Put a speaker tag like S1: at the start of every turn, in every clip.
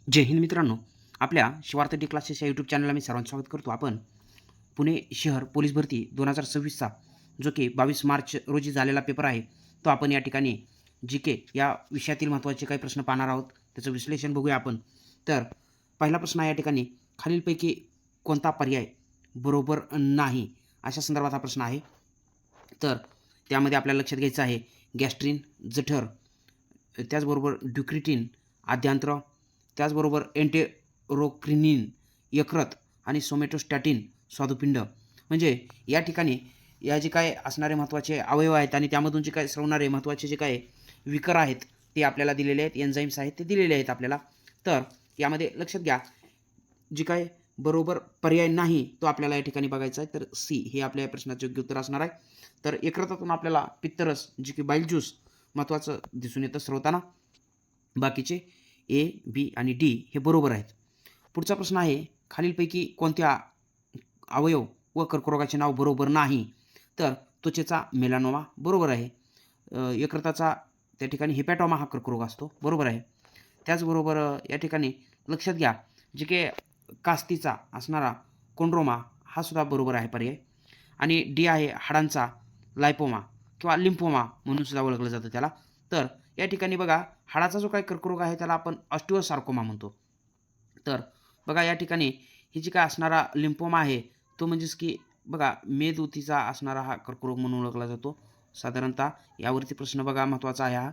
S1: जय हिंद मित्रांनो, आपल्या Shivarth D classes या यूट्यूब चॅनलला मी सर्वांचं स्वागत करतो. आपण पुणे शहर पोलीस भरती 2026चा जो की 22 मार्च रोजी झालेला पेपर आहे, तो आपण या ठिकाणी जी या विषयातील महत्त्वाचे काही प्रश्न पाहणार आहोत. त्याचं विश्लेषण बघूया आपण. तर पहिला प्रश्न आहे या ठिकाणी, खालीलपैकी कोणता पर्याय बरोबर नाही, अशा संदर्भात हा प्रश्न आहे. तर त्यामध्ये आपल्याला लक्षात घ्यायचं आहे गॅस्ट्रिन, जठर, त्याचबरोबर ड्युक्रिटिन, आद्यांत्र, त्याचबरोबर एंटेरोक्रिनिन, यकृत आणि सोमॅटोस्टॅटिन, स्वादुपिंड. म्हणजे या ठिकाणी या जे काय असणारे महत्त्वाचे अवयव आहेत आणि त्यामधून जे काय स्रवणारे महत्त्वाचे जे काय विकर आहेत ते आपल्याला दिलेले आहेत, एन्झाईम्स आहेत ते दिलेले आहेत आपल्याला. तर यामध्ये लक्षात घ्या, जी काय बरोबर पर्याय नाही तो आपल्याला या ठिकाणी बघायचा आहे. तर सी हे आपल्या या प्रश्नाचे योग्य उत्तर असणार आहे. तर यकृतातून आपल्याला पित्तरस जी की बाईल ज्यूस महत्त्वाचं दिसून येतं स्रवताना. बाकीचे ए, बी आणि डी हे बरोबर आहेत. पुढचा प्रश्न आहे, खालीलपैकी कोणत्या अवयव व कर्करोगाचे नाव बरोबर नाही? तर त्वचेचा मेलानोमा बरोबर आहे. यकृताचा त्या ठिकाणी हेपॅटोमा हा कर्करोग असतो, बरोबर आहे. त्याचबरोबर या ठिकाणी लक्षात घ्या, जे काही कास्तीचा असणारा कोंड्रोमा हा सुद्धा बरोबर आहे पर्याय. आणि डी आहे हाडांचा लायपोमा किंवा लिम्फोमा म्हणून सुद्धा ओळखलं जातं त्याला. तर या ठिकाणी बघा, हाडाचा जो काही कर्करोग आहे त्याला आपण ऑस्टिओसार्कोमा म्हणतो. तर बघा या ठिकाणी ही जी काय असणारा लिम्फोमा आहे तो म्हणजेच की बघा मेदऊतीचा असणारा हा कर्करोग म्हणून ओळखला जातो साधारणतः. यावरती प्रश्न बघा महत्त्वाचा आहे हा.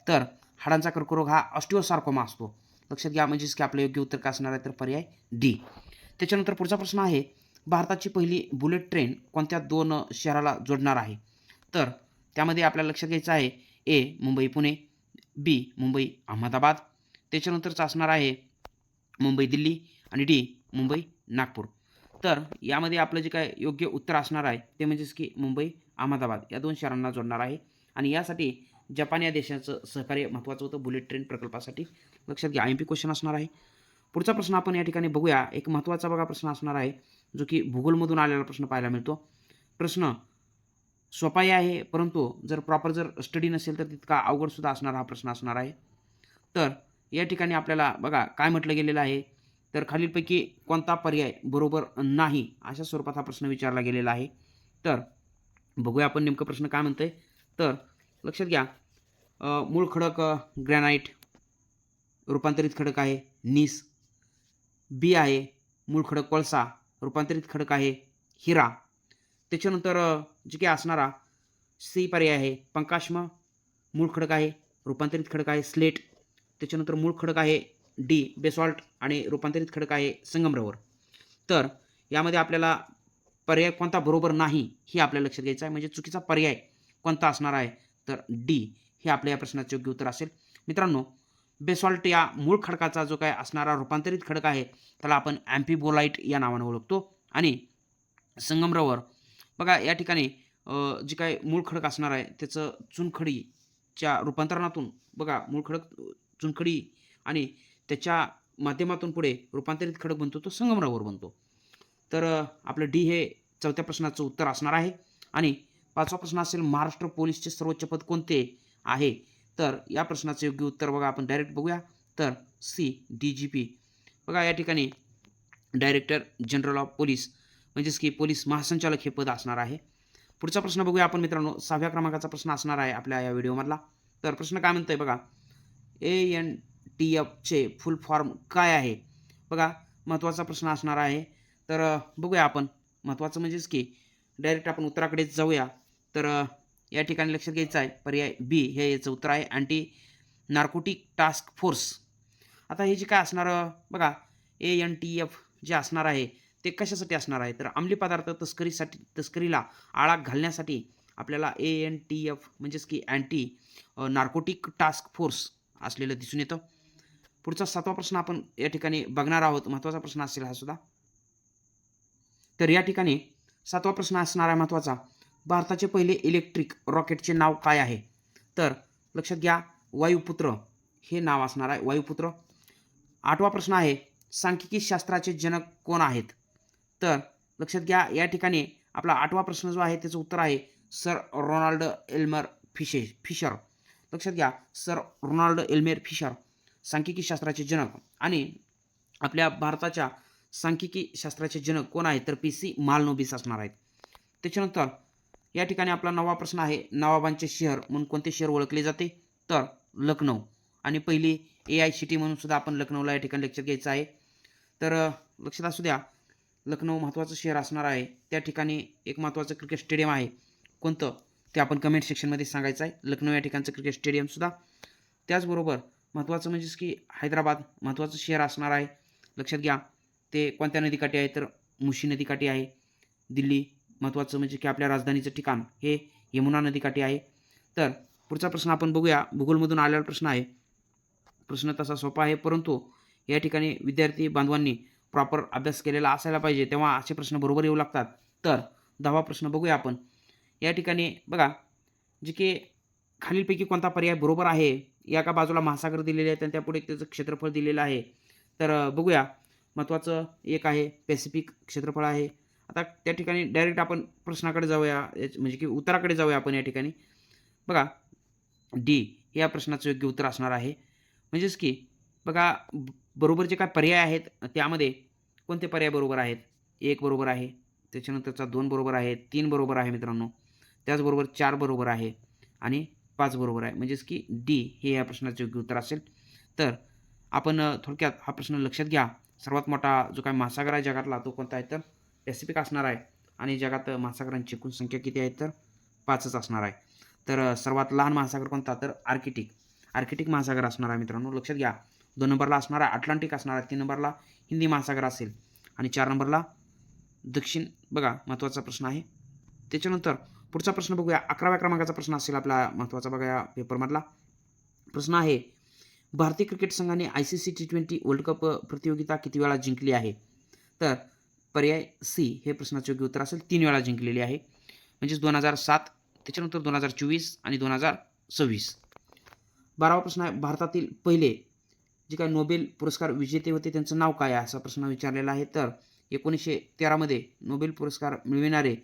S1: तर हाडांचा कर्करोग हा ऑस्टिओसार्कोमा असतो, लक्षात घ्या. म्हणजेच की आपलं योग्य उत्तर काय असणार आहे? तर पर्याय डी. त्याच्यानंतर पुढचा प्रश्न आहे, भारताची पहिली बुलेट ट्रेन कोणत्या दोन शहराला जोडणार आहे? तर त्यामध्ये आपल्याला लक्षात घ्यायचं आहे, ए मुंबई पुणे, बी मुंबई अहमदाबाद. त्याच्यानंतरचा असणार आहे मुंबई दिल्ली आणि डी मुंबई नागपूर. तर यामध्ये आपलं जे काय योग्य उत्तर असणार आहे ते म्हणजेच की मुंबई अहमदाबाद या दोन शहरांना जोडणार आहे. आणि यासाठी जपान या देशाचं सहकार्य महत्त्वाचं होतं बुलेट ट्रेन प्रकल्पासाठी. लक्षात घ्या, IMP क्वेश्चन असणार आहे. पुढचा प्रश्न आपण या ठिकाणी बघूया. एक महत्त्वाचा बघा प्रश्न असणार आहे, जो की भूगोलमधून आलेला प्रश्न पाहायला मिळतो. प्रश्न सोपाही आहे, परंतु जर स्टडी नसेल तर तितका अवघडसुद्धा असणारा हा प्रश्न असणार आहे. तर या ठिकाणी आपल्याला बघा काय म्हटलं गेलेलं आहे, तर खालीलपैकी कोणता पर्याय बरोबर नाही, अशा स्वरूपात हा प्रश्न विचारला गेलेला आहे. तर बघूया आपण नेमकं प्रश्न काय म्हणतंय. तर लक्षात घ्या, मूळ खडक ग्रॅनाइट, रूपांतरित खडक आहे नीस. बी आहे मूळ खडक कोळसा, रूपांतरित खडक आहे हिरा. त्याच्यानंतर जे काही असणारा सी पर्याय आहे पंकाश्म, मूळ खडक आहे, रूपांतरित खडक आहे स्लेट. त्याच्यानंतर मूळ खडक आहे डी बेसॉल्ट आणि रूपांतरित खडक आहे संगमरवर. तर यामध्ये आपल्याला पर्याय कोणता बरोबर नाही हे आपल्याला लक्षात घ्यायचं आहे. म्हणजे चुकीचा पर्याय कोणता असणार आहे? तर डी हे आपल्या या प्रश्नाचे योग्य उत्तर असेल. मित्रांनो, बेसॉल्ट या मूळ खडकाचा जो काय असणारा रूपांतरित खडक आहे त्याला आपण ॲम्फिबोलाइट या नावाने ओळखतो. आणि संगमरवर बघा या ठिकाणी जे काही मूळ खडक असणार आहे त्याचं चुनखडीच्या रूपांतरणातून बघा मूळ खडक चुनखडी आणि त्याच्या माध्यमातून पुढे रूपांतरित खडक बनतो तो संगमरवर बनतो. तर आपलं डी हे चौथ्या प्रश्नाचं उत्तर असणार आहे. आणि पाचवा प्रश्न असेल, महाराष्ट्र पोलीसचे सर्वोच्च पद कोणते आहे? तर या प्रश्नाचं योग्य उत्तर बघा आपण डायरेक्ट बघूया. तर सी DGP. बघा या ठिकाणी डायरेक्टर जनरल ऑफ पोलीस म्हणजेच की पोलीस महासंचालक हे पद असणार आहे. पुढचा प्रश्न बघूया आपण मित्रांनो. 6व्या क्रमांकाचा प्रश्न असणार आहे आपल्या या व्हिडिओमधला. तर प्रश्न काय म्हणतोय बघा, ANTFचे फुल फॉर्म काय आहे? बघा महत्त्वाचा प्रश्न असणार आहे. तर बघूया आपण. महत्त्वाचं म्हणजेच की डायरेक्ट आपण उत्तराकडेच जाऊया. तर या ठिकाणी लक्षात घ्यायचं आहे पर्याय बी हे याचं उत्तर आहे, अँटी नार्कोटिक टास्क फोर्स. आता हे जे काय असणारं बघा, ANTF जे असणार आहे ते कशासाठी असणार आहे? तर अंमली पदार्थ तस्करीला आळा घालण्यासाठी आपल्याला ANTF म्हणजेच की अँटी नार्कोटिक टास्क फोर्स असलेलं दिसून येतं. पुढचा 7वा प्रश्न आपण या ठिकाणी बघणार आहोत. महत्त्वाचा प्रश्न असेल हा सुद्धा. तर या ठिकाणी 7वा प्रश्न असणार आहे महत्त्वाचा, भारताचे पहिले इलेक्ट्रिक रॉकेटचे नाव काय आहे? तर लक्षात घ्या, वायुपुत्र हे नाव असणार आहे, वायुपुत्र. 8वा प्रश्न आहे, सांख्यिकी शास्त्राचे जनक कोण आहेत? तर लक्षात घ्या, या ठिकाणी आपला 8वा प्रश्न जो आहे त्याचं उत्तर आहे सर रोनाल्ड एल्मर फिशर. लक्षात घ्या, सर रोनाल्ड एल्मेर फिशर. सांख्यिकी शास्त्राचे जनक आणि आपल्या भारताच्या सांख्यिकी शास्त्राचे जनक कोण आहेत तर PC मालनोबिस असणार आहेत. त्याच्यानंतर या ठिकाणी आपला 9वा प्रश्न आहे, नवाबांचे शहर म्हणून कोणते शहर ओळखले जाते तर लखनौ. आणि पहिली AICT म्हणून सुद्धा आपण लखनौला या ठिकाणी लेक्चर घ्यायचं आहे. तर लक्षात असू द्या, लखनौ महत्त्वाचं शहर असणार आहे. त्या ठिकाणी एक महत्त्वाचं क्रिकेट स्टेडियम आहे. कोणतं ते आपण कमेंट सेक्शनमध्ये सांगायचं आहे. लखनौ या ठिकाणचं क्रिकेट स्टेडियमसुद्धा. त्याचबरोबर महत्त्वाचं म्हणजेच की हैदराबाद महत्त्वाचं शहर असणार आहे. लक्षात घ्या, ते कोणत्या नदीकाठी आहे तर मुशी नदीकाठी आहे. दिल्ली महत्त्वाचं म्हणजे की आपल्या राजधानीचं ठिकाण हे यमुना नदीकाठी आहे. तर पुढचा प्रश्न आपण बघूया. भूगोलमधून आलेला प्रश्न आहे. प्रश्न तसा सोपा आहे, परंतु या ठिकाणी विद्यार्थी बांधवांनी प्रॉपर अभ्यास केलेला असायला पाहिजे, तेव्हा असे प्रश्न बरोबर येऊ लागतात. तर 10वा प्रश्न बघूया आपण. या ठिकाणी बघा, जे की खालीलपैकी कोणता पर्याय बरोबर आहे. एका बाजूला महासागर दिलेले आहेत आणि त्यापुढे त्याचं क्षेत्रफळ दिलेलं आहे. तर बघूया, महत्त्वाचं एक आहे पॅसिफिक क्षेत्रफळ आहे. आता त्या ठिकाणी डायरेक्ट आपण प्रश्नाकडे जाऊया, म्हणजे की उत्तराकडे जाऊया आपण या ठिकाणी. बघा, डी या प्रश्नाचं योग्य उत्तर असणार आहे. म्हणजेच की बघा, बरोबर जे काही पर्याय आहेत त्यामध्ये कोणते पर्याय बरोबर आहेत. 1 बरोबर आहे, त्याच्यानंतरचा 2 बरोबर आहे, 3 बरोबर आहे मित्रांनो, त्याचबरोबर 4 बरोबर आहे आणि 5 बरोबर आहे. म्हणजेच की डी हे या प्रश्नाचं योग्य उत्तर असेल. तर आपण थोडक्यात हा प्रश्न लक्षात घ्या. सर्वात मोठा जो काही महासागर आहे जगातला तो कोणता आहे तर पॅसिफिक असणार आहे. आणि जगात महासागरांची एकूण संख्या किती आहे तर 5च असणार आहे. तर सर्वात लहान महासागर कोणता तर आर्क्टिक महासागर असणार आहे मित्रांनो, लक्षात घ्या. 2 नंबरला असणार आहे अटलांटिक असणार आहे. 3 नंबरला हिंदी महासागर असेल आणि 4 नंबरला दक्षिण. बघा, महत्त्वाचा प्रश्न आहे. त्याच्यानंतर पुढचा प्रश्न बघूया. 11व्या क्रमांकाचा प्रश्न असेल आपला महत्त्वाचा बघा या पेपरमधला. प्रश्न आहे, भारतीय क्रिकेट संघाने ICC T20 वर्ल्ड कप प्रतियोगिता किती वेळा जिंकली आहे. तर पर्याय C हे प्रश्नाचे योग्य उत्तर असेल. 3 वेळा जिंकलेली आहे. म्हणजेच 2007, त्याच्यानंतर 2024 आणि 2026. 12वा प्रश्न आहे, भारतातील पहिले जे काही नोबेल पुरस्कार विजेते होते त्यांचं नाव काय आहे असा प्रश्न विचारलेला आहे. तर 1913 मध्ये नोबेल पुरस्कार मिळविणारे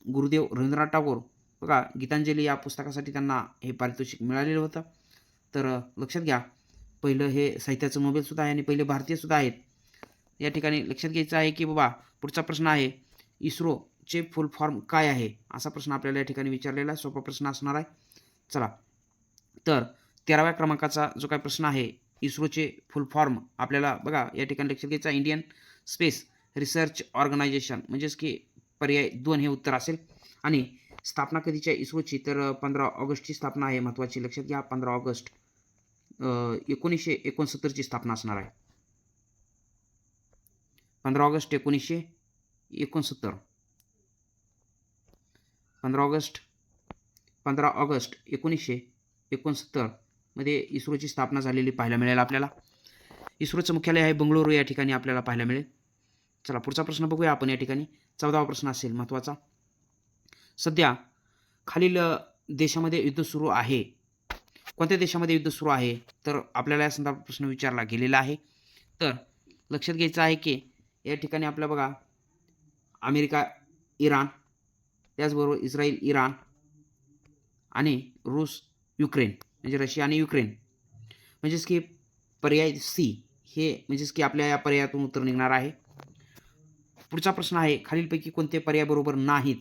S1: गुरुदेव रवींद्रनाथ टागोर. बघा, गीतांजली या पुस्तकासाठी त्यांना हे पारितोषिक मिळालेलं होतं. तर लक्षात घ्या, पहिलं हे साहित्याचं नोबेलसुद्धा आहे आणि पहिले भारतीयसुद्धा आहेत. या ठिकाणी लक्षात घ्यायचं आहे की बाबा, पुढचा प्रश्न आहे, इस्रोचे फुल फॉर्म काय आहे असा प्रश्न आपल्याला या ठिकाणी विचारलेला आहे. सोपा प्रश्न असणार आहे. चला, तर 13व्या क्रमांकाचा जो काही प्रश्न आहे, इस्रोचे फुल फॉर्म आपल्याला बघा या ठिकाणी लक्षात घ्यायचं आहे. इंडियन स्पेस रिसर्च ऑर्गनायझेशन, म्हणजेच की पर्याय 2 हे उत्तर असेल. आणि स्थापना कधीची आहे इस्रोची तर 15 ऑगस्टची स्थापना आहे. महत्त्वाची लक्षात घ्या, 15 ऑगस्ट 1969ची स्थापना असणार आहे. 15 ऑगस्ट 1969. 15 ऑगस्ट 1969 मध्ये इस्रोची स्थापना झालेली पाहायला मिळेल आपल्याला. इस्रोचं मुख्यालय आहे बंगळुरू या ठिकाणी आपल्याला पाहायला मिळेल. चला, पुढचा प्रश्न बघूया आपण या ठिकाणी. 14वा प्रश्न असेल महत्त्वाचा. सध्या खालील देशामध्ये युद्ध सुरू आहे. कोणत्या देशामध्ये युद्ध सुरू आहे तर आपल्याला या संदर्भात प्रश्न विचारला गेलेला आहे. तर लक्षात घ्यायचं आहे की या ठिकाणी आपलं बघा, अमेरिका इराण, त्याचबरोबर इस्रायल इराण आणि रूस युक्रेन, म्हणजे रशिया आणि युक्रेन. म्हणजेच की पर्याय C हे म्हणजेच की आपल्या या पर्यायातून उत्तर निघणार आहे. पुढचा प्रश्न आहे, खालीलपैकी कोणते पर्याय बरोबर नाहीत.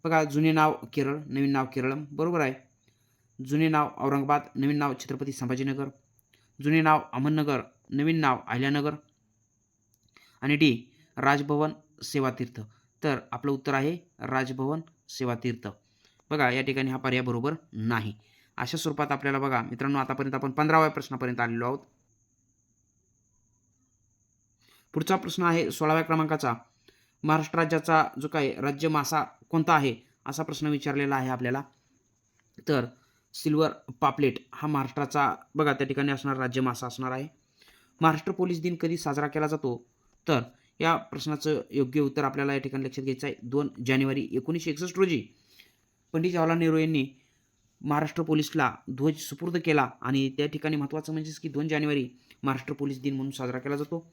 S1: बघा, जुने नाव केरळ, नवीन नाव केरळम बरोबर आहे. जुने नाव औरंगाबाद, नवीन नाव छत्रपती संभाजीनगर. जुने नाव अहमदनगर, नवीन नाव अहिल्यानगर. आणि डी राजभवन सेवातीर्थ. तर आपलं उत्तर आहे राजभवन सेवातीर्थ. बघा, या ठिकाणी हा पर्याय बरोबर नाही. अशा स्वरूपात आपल्याला बघा मित्रांनो, आतापर्यंत आपण 15व्या प्रश्नापर्यंत आलेलो आहोत. पुढचा प्रश्न आहे 16व्या क्रमांकाचा. महाराष्ट्र राज्याचा जो काही राज्य मासा कोणता आहे असा प्रश्न विचारलेला आहे आपल्याला. तर सिल्वर पापलेट हा महाराष्ट्राचा बघा त्या ठिकाणी असणारा राज्य मासा असणार आहे. महाराष्ट्र पोलीस दिन कधी साजरा केला जातो तर या प्रश्नाचं योग्य उत्तर आपल्याला या ठिकाणी लक्षात घ्यायचं आहे. 2 जानेवारी 1961 रोजी पंडित जवाहरलाल नेहरू यांनी महाराष्ट्र पोलीसला ध्वज सुपूर्द केला आणि त्या ठिकाणी महत्त्वाचं म्हणजेच की 2 जानेवारी महाराष्ट्र पोलीस दिन म्हणून साजरा केला जातो.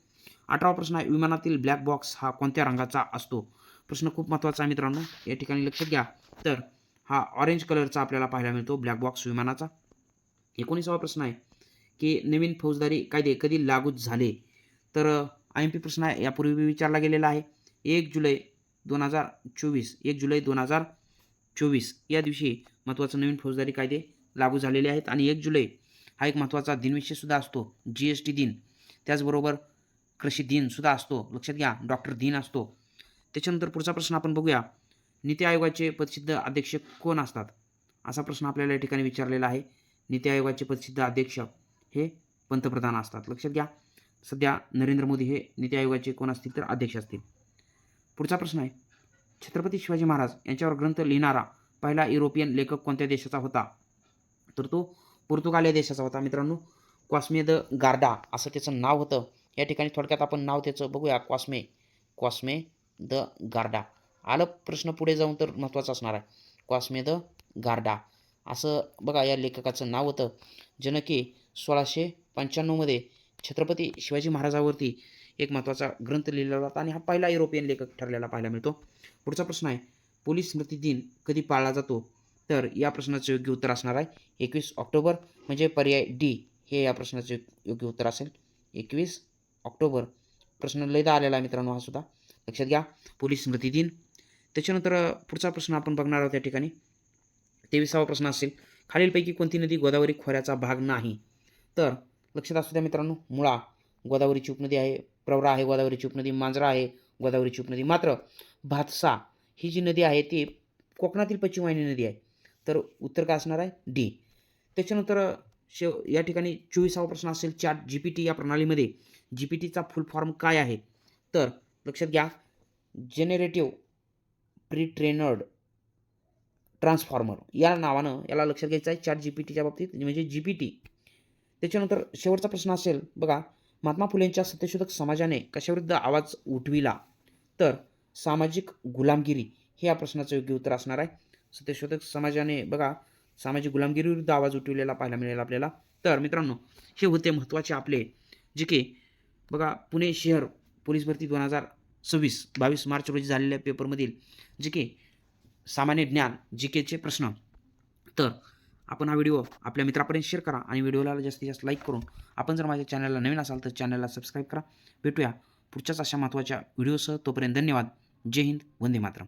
S1: 18वा प्रश्न आहे, विमानातील ब्लॅक बॉक्स हा कोणत्या रंगाचा असतो. प्रश्न खूप महत्त्वाचा आहे मित्रांनो, या ठिकाणी लक्षात घ्या. तर हा ऑरेंज कलरचा आपल्याला पाहायला मिळतो ब्लॅक बॉक्स विमानाचा. 19वा प्रश्न आहे की नवीन फौजदारी कायदे कधी लागू झाले? तर IMP प्रश्न आहे, यापूर्वी विचारला गेलेला आहे. 1 जुलै 2024 1 जुलै 2024 या दिवशी महत्त्वाचे नवीन फौजदारी कायदे लागू झालेले आहेत आणि 1 जुलै हा एक महत्त्वाचा दिनविशेषसुद्धा असतो. GST दिन, त्याचबरोबर कृषी दिनसुद्धा असतो. लक्षात घ्या, डॉक्टर दिन असतो. त्याच्यानंतर पुढचा प्रश्न आपण बघूया. नीती आयोगाचे पदसिद्ध अध्यक्ष कोण असतात? असा प्रश्न आपल्याला या ठिकाणी विचारलेला आहे. नीती आयोगाचे पदसिद्ध अध्यक्ष हे पंतप्रधान असतात. लक्षात घ्या, सध्या नरेंद्र मोदी हे नीती आयोगाचे कोण असतील तर अध्यक्ष असतील. पुढचा प्रश्न आहे, छत्रपती शिवाजी महाराज यांच्यावर ग्रंथ लिहिणारा पहिला युरोपियन लेखक कोणत्या देशाचा होता? तर तो पोर्तुगाल या देशाचा होता. मित्रांनो, क्वास्मे द गार्डा असं त्याचं नाव होतं. या ठिकाणी थोडक्यात आपण नाव त्याचं बघूया. क्वास्मे द गार्डा. आलं प्रश्न पुढे जाऊन तर महत्त्वाचा असणार आहे. क्वास्मे द गार्डा असं बघा या लेखकाचं नाव होतं, ज्यानं की 1695 मध्ये छत्रपती शिवाजी महाराजांवरती एक महत्त्वाचा ग्रंथ लिहिलेला होता आणि हा पहिला युरोपियन लेखक ठरलेला पाहायला मिळतो. पुढचा प्रश्न आहे, पोलीस स्मृती दिन कधी पाळला जातो? तर या प्रश्नाचं योग्य उत्तर असणार आहे 21 ऑक्टोबर, म्हणजे पर्याय डी हे या प्रश्नाचे योग्य उत्तर असेल. 21 ऑक्टोबर प्रश्न लयदा आलेला आहे मित्रांनो, हा सुद्धा लक्षात घ्या, पोलीस स्मृती दिन. त्याच्यानंतर पुढचा प्रश्न आपण बघणार आहोत या ठिकाणी. 23वा प्रश्न असेल, खालीलपैकी कोणती नदी गोदावरी खोऱ्याचा भाग नाही? तर लक्षात असू द्या मित्रांनो, मुळा गोदावरीची उपनदी आहे, प्रवरा आहे गोदावरीची उपनदी, मांजरा आहे गोदावरीची उपनदी. मात्र भातसा ही जी नदी आहे ती कोकणातील पश्चिम वाहिनी नदी आहे. तर उत्तर काय असणार आहे? डी. त्याच्यानंतर या ठिकाणी 24वा प्रश्न असेल, ChatGPT या प्रणालीमध्ये GPTचा फुल फॉर्म काय आहे? तर लक्षात घ्या, जनरेटिव्ह प्री ट्रेनड ट्रान्सफॉर्मर या नावानं याला लक्षात घ्यायचं आहे ChatGPTच्या बाबतीत, म्हणजे GPT. त्याच्यानंतर शेवटचा प्रश्न असेल बघा, महात्मा फुलेंच्या सत्यशोधक समाजाने कशाविरुद्ध आवाज उठविला? तर सामाजिक गुलामगिरी हे या प्रश्नाचं योग्य उत्तर असणार आहे. सत्यशोधक समाजाने बघा सामाजिक गुलामगिरीविरुद्ध आवाज उठविलेला पाहायला मिळेल आपल्याला. तर मित्रांनो, हे होते महत्त्वाचे आपले जे की बघा पुणे शहर पोलीस भरती 2026 22 मार्च रोजी झालेल्या पेपरमधील जे की सामान्य ज्ञान GKचे प्रश्न. तर आपण हा व्हिडिओ आपल्या मित्रापर्यंत शेअर करा आणि व्हिडिओला जास्तीत जास्त लाईक करून आपण जर माझ्या चॅनलला नवीन असाल तर चॅनलला सबस्क्राईब करा. भेटूया पुढच्याच अशा महत्त्वाच्या व्हिडिओसह. तोपर्यंत धन्यवाद. जय हिंद, वंदे मातरम.